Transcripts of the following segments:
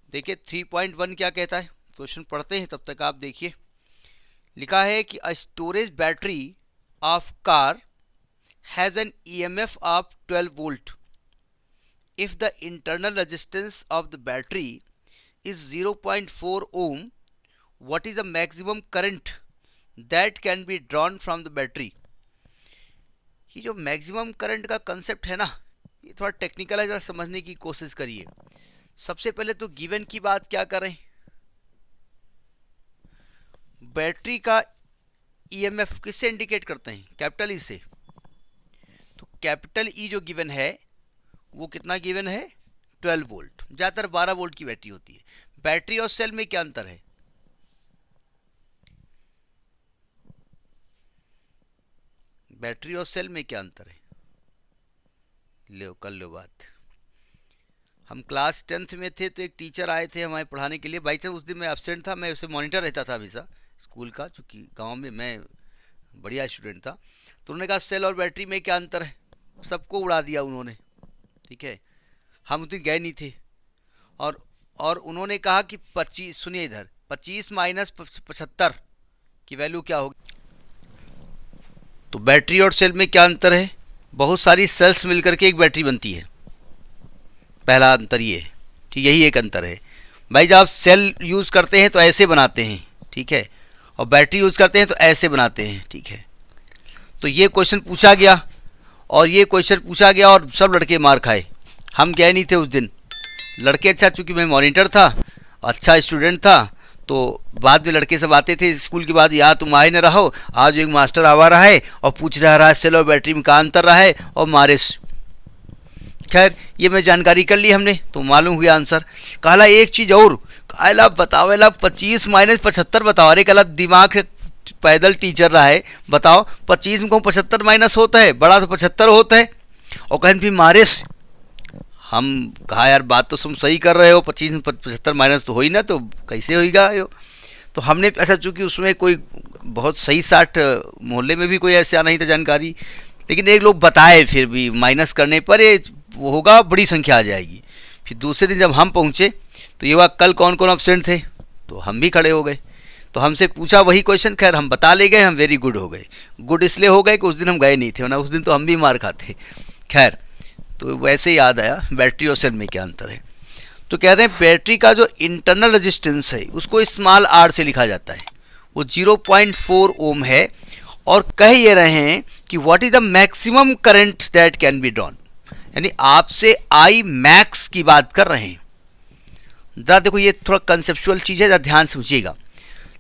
देखिए 3.1 क्या कहता है, क्वेश्चन पढ़ते हैं तब तक आप देखिए। लिखा है कि a storage battery of car has an EMF of 12 volt if the internal resistance of the battery is 0.4 ohm. What is the maximum current that can be drawn from the battery? ये जो maximum current का concept है ना, ये थोड़ा technical है, जरा समझने की कोशिश करिए। सबसे पहले तो गिवन की बात क्या करें, बैटरी का ईएमएफ किससे इंडिकेट करते हैं, कैपिटल ई से। तो कैपिटल ई जो गिवन है वो कितना गिवन है, 12 वोल्ट। ज़्यादातर 12 वोल्ट की बैटरी होती है। बैटरी और सेल में क्या अंतर है, बैटरी और सेल में क्या अंतर है, लो कर लो बात। हम क्लास 10th में थे तो एक टीचर आए थे हमारे पढ़ाने के लिए। बाई चांस उस दिन मैं एब्सेंट था, मैं उसे मॉनिटर रहता था हमेशा स्कूल का, चूँकि गांव में मैं बढ़िया स्टूडेंट था। तो उन्होंने कहा सेल और बैटरी में क्या अंतर है, सबको उड़ा दिया उन्होंने, ठीक है। हम उस दिन गए नहीं थे। और उन्होंने कहा कि 25, सुनिए इधर, 25 माइनस 75 की वैल्यू क्या होगी। तो बैटरी और सेल में क्या अंतर है, बहुत सारी सेल्स मिलकर के एक बैटरी बनती है, पहला अंतर ये है, ठीक, यही एक अंतर है। भाई जब आप सेल यूज़ करते हैं तो ऐसे बनाते हैं, ठीक है, और बैटरी यूज़ करते हैं तो ऐसे बनाते हैं, ठीक है। तो ये क्वेश्चन पूछा गया और ये क्वेश्चन पूछा गया और सब लड़के मार खाए। हम गए नहीं थे उस दिन, लड़के, अच्छा चूँकि मैं मॉनिटर था, अच्छा स्टूडेंट था, तो बाद में लड़के सब आते थे स्कूल के बाद, यार तुम आए न रहो, आज एक मास्टर आवा रहा है और पूछ रहा है सेल और बैटरी में कहाँ अंतर रहा है, और मारे। खैर ये मैं जानकारी कर ली हमने, तो मालूम हुआ आंसर। कहला एक चीज़ और, कहला बतावेला 25 माइनस 75 बताओ। अरे कहला दिमाग से पैदल टीचर रहा है, बताओ 25 में 75 माइनस होता है, बड़ा तो 75 होता है। और कहें फिर मारे, हम कहा यार बात तो तुम सही कर रहे हो, 25 में 75 माइनस तो हो ही ना, तो कैसे होगा यो। तो हमने ऐसा, चूँकि उसमें कोई बहुत सही साठ मोहल्ले में भी कोई ऐसा नहीं था जानकारी, लेकिन एक लोग बताए फिर भी माइनस करने पर ये वो होगा, बड़ी संख्या आ जाएगी। फिर दूसरे दिन जब हम पहुँचे तो ये हुआ, कल कौन कौन एब्सेंट थे, तो हम भी खड़े हो गए। तो हमसे पूछा वही क्वेश्चन, खैर हम बता ले गए, हम वेरी गुड हो गए। गुड इसलिए हो गए कि उस दिन हम गए नहीं थे, वरना उस दिन तो हम भी मार खाते। खैर तो वैसे याद आया बैटरी और सेल में क्या अंतर है। तो कहते हैं बैटरी का जो इंटरनल रेजिस्टेंस है उसको स्मॉल आर से लिखा जाता है, वो 0.4 ओम है। और कह ये रहे हैं कि what is the maximum current that can be drawn, यानी आपसे आई मैक्स की बात कर रहे हैं। ज़रा देखो ये थोड़ा कंसेप्चुअल चीज़ है, ज़रा ध्यान समझिएगा।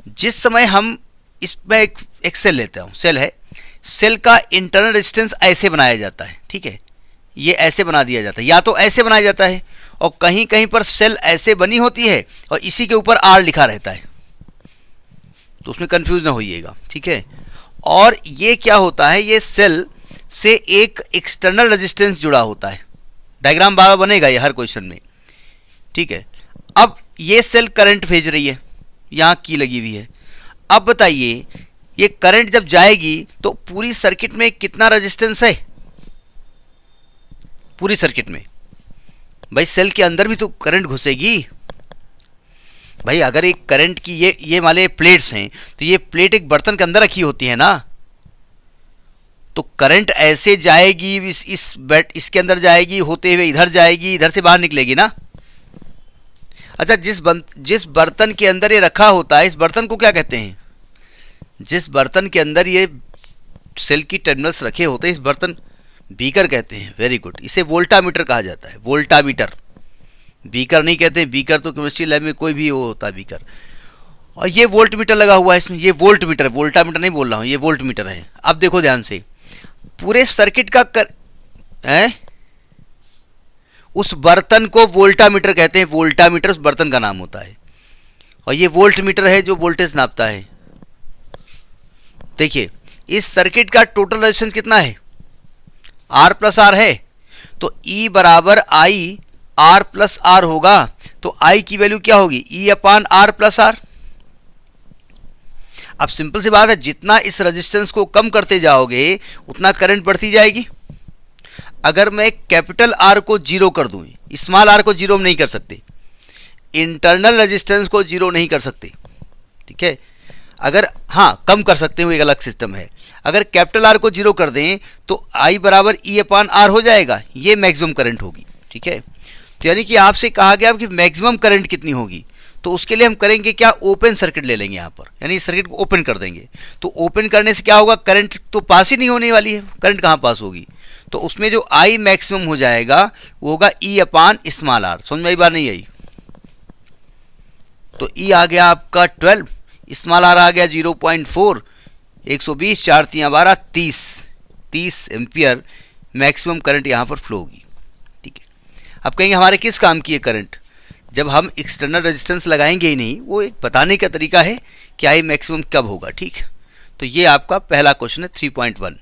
जिस समय हम इसमें एक सेल लेते हैं, सेल है, सेल का इंटरनल रेजिस्टेंस ऐसे बनाया जाता है, ठीक है, ये ऐसे बना दिया जाता है, या तो ऐसे बनाया जाता है, और कहीं कहीं पर सेल ऐसे बनी होती है और इसी के ऊपर आर लिखा रहता है, तो उसमें कंफ्यूज ना होइएगा, ठीक है। और ये क्या होता है, ये सेल से एक एक्सटर्नल रेजिस्टेंस जुड़ा होता है। डायग्राम बार बनेगा ये हर क्वेश्चन में, ठीक है। अब ये सेल करंट भेज रही है, यहाँ की लगी हुई है। अब बताइए ये करंट जब जाएगी तो पूरी सर्किट में कितना रेजिस्टेंस है, पूरी सर्किट में। भाई सेल के अंदर भी तो करंट घुसेगी। भाई अगर एक करंट की ये वाले प्लेट्स हैं, तो ये प्लेट एक बर्तन के अंदर रखी होती है ना, तो करंट ऐसे जाएगी, इसके अंदर जाएगी, होते हुए इधर जाएगी, इधर से बाहर निकलेगी ना। अच्छा जिस बर्तन के अंदर ये रखा होता है, इस बर्तन को क्या कहते हैं, जिस बर्तन के अंदर ये सेल की टर्मिनल्स रखे होते हैं, इस बर्तन, बीकर कहते हैं, वेरी गुड। इसे वोल्टामीटर कहा जाता है, वोल्टामीटर, बीकर नहीं कहते, बीकर तो केमिस्ट्री लैब में कोई भी वो होता है बीकर। और ये वोल्ट मीटर लगा हुआ है इसमें, ये वोल्ट मीटर, वोल्टामीटर नहीं बोल रहा हूँ, ये वोल्ट मीटर है। अब देखो ध्यान से, पूरे सर्किट का उस बर्तन को वोल्टामीटर कहते हैं, वोल्टामीटर उस बर्तन का नाम होता है। और ये वोल्ट मीटर है जो वोल्टेज नापता है। देखिए इस सर्किट का टोटल रेजिस्टेंस कितना है, आर प्लस आर है, तो ई बराबर आई आर प्लस आर होगा। तो आई की वैल्यू क्या होगी, ई अपान आर प्लस आर। अब सिंपल सी बात है, जितना इस रेजिस्टेंस को कम करते जाओगे उतना करंट बढ़ती जाएगी। अगर मैं कैपिटल आर को जीरो कर दूं, स्मॉल आर को जीरो में नहीं कर सकते, इंटरनल रेजिस्टेंस को जीरो नहीं कर सकते, ठीक है। अगर हाँ कम कर सकते हैं, वो एक अलग सिस्टम है। अगर कैपिटल आर को जीरो कर दें तो आई बराबर ई अपान आर हो जाएगा, ये मैक्सिमम करंट होगी, ठीक है। तो यानी कि आपसे कहा गया कि मैक्सिमम करंट कितनी होगी, तो उसके लिए हम करेंगे क्या, ओपन सर्किट ले लेंगे यहाँ पर, यानी सर्किट को ओपन कर देंगे। तो ओपन करने से क्या होगा, करंट तो पास ही नहीं होने वाली है, करंट कहाँ पास होगी। तो उसमें जो आई मैक्सिमम हो जाएगा वो होगा ई अपान स्मॉल आर। समझ में आई बात नहीं आई। तो ई आ गया आपका 12, स्मॉल आर आ गया 0.4, 120 4 3 12 30 एम्पियर मैक्सिमम करंट यहाँ पर फ्लो होगी, ठीक है। अब कहेंगे हमारे किस काम की है करंट, जब हम एक्सटर्नल रेजिस्टेंस लगाएंगे ही नहीं, वो एक बताने का तरीका है कि आई मैक्सिमम कब होगा, ठीक। तो ये आपका पहला क्वेश्चन है 3.1।